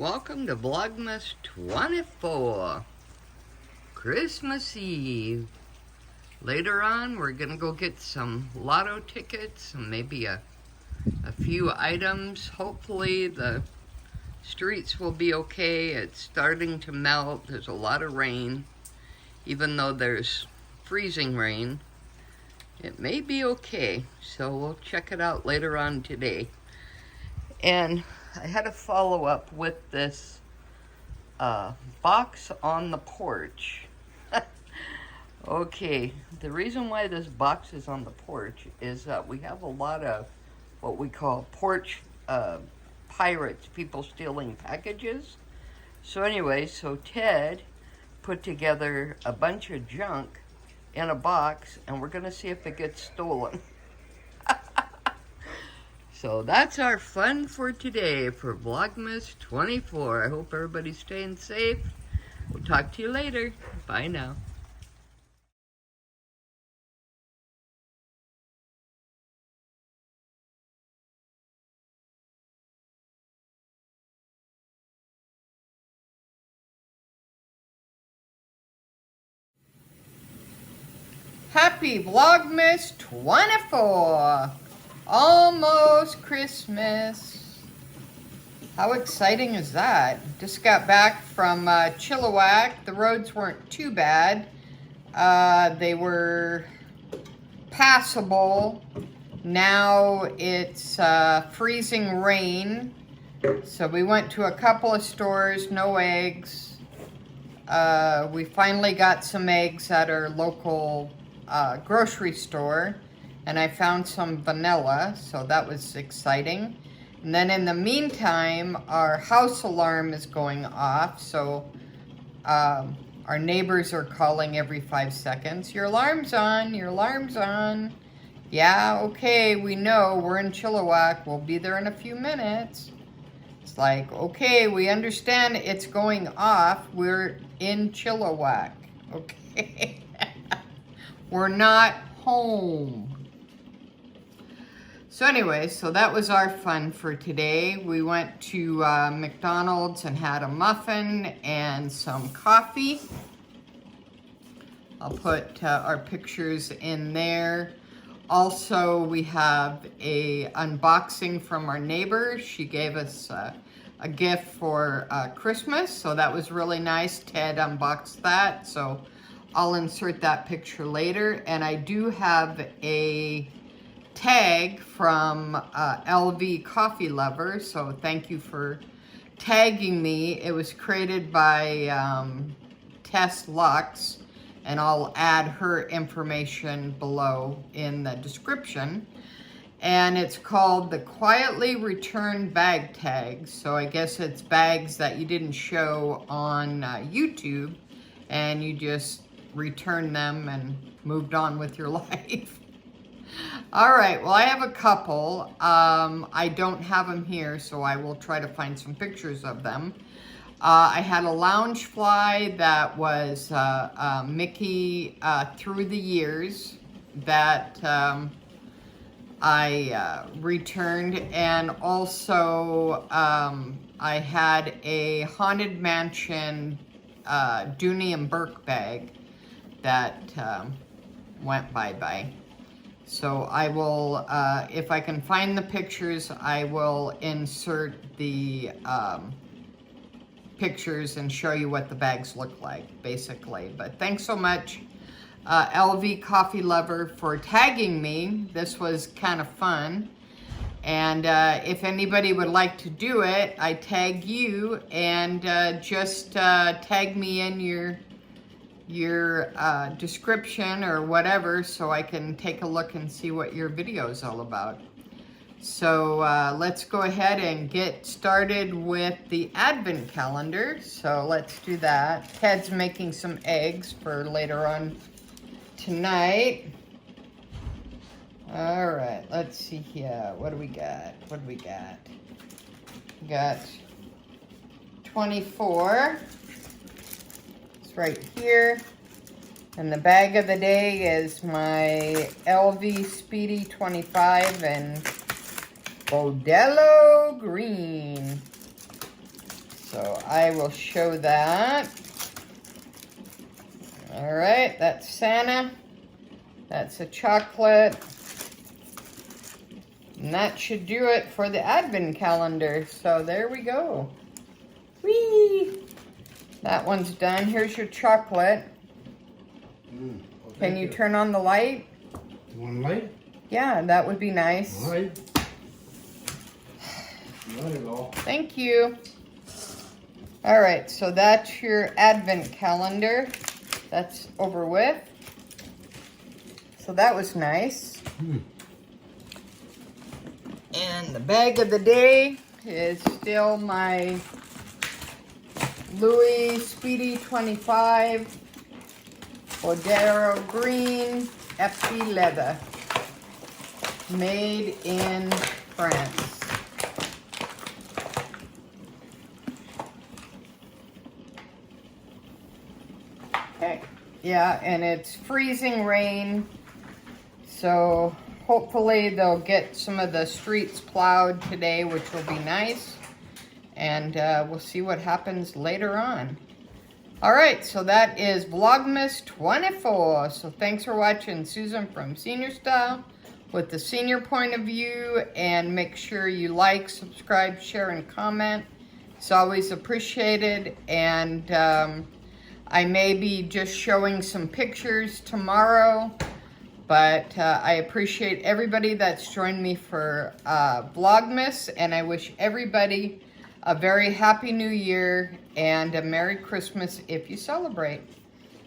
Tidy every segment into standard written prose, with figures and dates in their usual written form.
Welcome to VLOGMAS 24, Christmas Eve. Later on, we're gonna go get some lotto tickets and maybe a few items. Hopefully the streets will be okay. It's starting to melt. There's a lot of rain. Even though there's freezing rain, it may be okay. So we'll check it out later on today. And I had to follow up with this box on the porch. Okay, the reason why this box is on the porch is that we have a lot of what we call porch pirates, people stealing packages. So anyway, so Ted put together a bunch of junk in a box, and we're gonna see if it gets stolen. So that's our fun for today for VLOGMAS 24. I hope everybody's staying safe. We'll talk to you later. Bye now. Happy VLOGMAS 24. Almost Christmas. How exciting is that? Just got back from Chilliwack. The roads weren't too bad. They were passable. Now it's freezing rain. So we went to a couple of stores, no eggs. We finally got some eggs at our local grocery store. And I found some vanilla, so that was exciting. And then in the meantime, our house alarm is going off, so our neighbors are calling every 5 seconds. Your alarm's on, your alarm's on. Yeah, okay, we know, we're in Chilliwack, we'll be there in a few minutes. It's like, okay, we understand it's going off, we're in Chilliwack, okay? We're not home. So anyway, so that was our fun for today. We went to McDonald's and had a muffin and some coffee. I'll put our pictures in there. Also, we have a unboxing from our neighbor. She gave us a gift for Christmas, so that was really nice. Ted unboxed that, so I'll insert that picture later. And I do have a tag from LVCoffeeLver, so thank you for tagging me. It was created by Tesluxe, and I'll add her information below in the description. And it's called the Quietly Returned Bag Tag. So I guess it's bags that you didn't show on YouTube, and you just returned them and moved on with your life. All right, well, I have a couple. I don't have them here, so I will try to find some pictures of them. I had a Loungefly that was Mickey through the years that I returned. And also I had a Haunted Mansion Dooney and Burke bag that went bye-bye. So I will, if I can find the pictures, I will insert the pictures and show you what the bags look like, basically. But thanks so much, LVCoffeeLver, for tagging me. This was kind of fun. And if anybody would like to do it, I tag you, and just tag me in your description or whatever, so I can take a look and see what your video is all about. So let's go ahead and get started with the advent calendar. So let's do that. Ted's making some eggs for later on tonight. All right, let's see here. What do we got? What do we got? We got 24. Right here, and the bag of the day is my LV Speedy 25 and Bordello Green. So I will show that. All right, that's Santa. That's a chocolate. And that should do it for the advent calendar. So there we go. Whee! That one's done. Here's your chocolate. Can you turn on the light? You want a light? Yeah, that would be nice. All right. There you go. Thank you. All right, so that's your advent calendar. That's over with. So that was nice. And the bag of the day is still my Louis Speedy 25 Bordeaux Green FP leather, made in France. Okay, yeah, and it's freezing rain, so hopefully they'll get some of the streets plowed today, which will be nice, and we'll see what happens later on. All right, so that is Vlogmas 24. So thanks for watching. Susan from Srstyle with the senior point of view, and make sure you like, subscribe, share, and comment. It's always appreciated, and I may be just showing some pictures tomorrow, but I appreciate everybody that's joined me for Vlogmas, and I wish everybody a very happy new year and a Merry Christmas if you celebrate.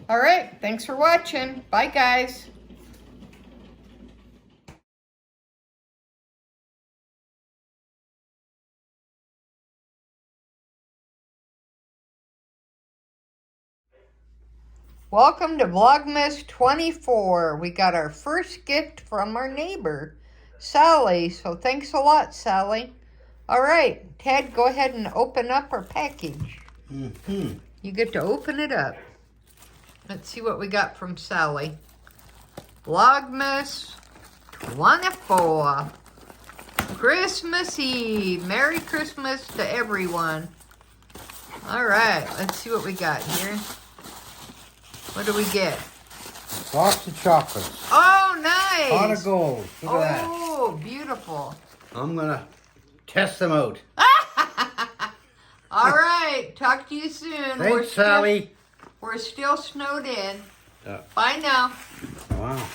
All right, thanks for watching. Bye, guys. Welcome to Vlogmas 24. We got our first gift from our neighbor, Sally. So thanks a lot, Sally. All right, Ted, go ahead and open up our package. You get to open it up. Let's see what we got from Sally. Vlogmas 24. Christmas Eve. Merry Christmas to everyone. All right, let's see what we got here. What do we get? Box of chocolates. Oh, nice. Pot of gold. Look at that. Oh, beautiful. I'm going to test them out. All right. Talk to you soon. Thanks, Sally. We're still snowed in. Yeah. Bye now. Wow.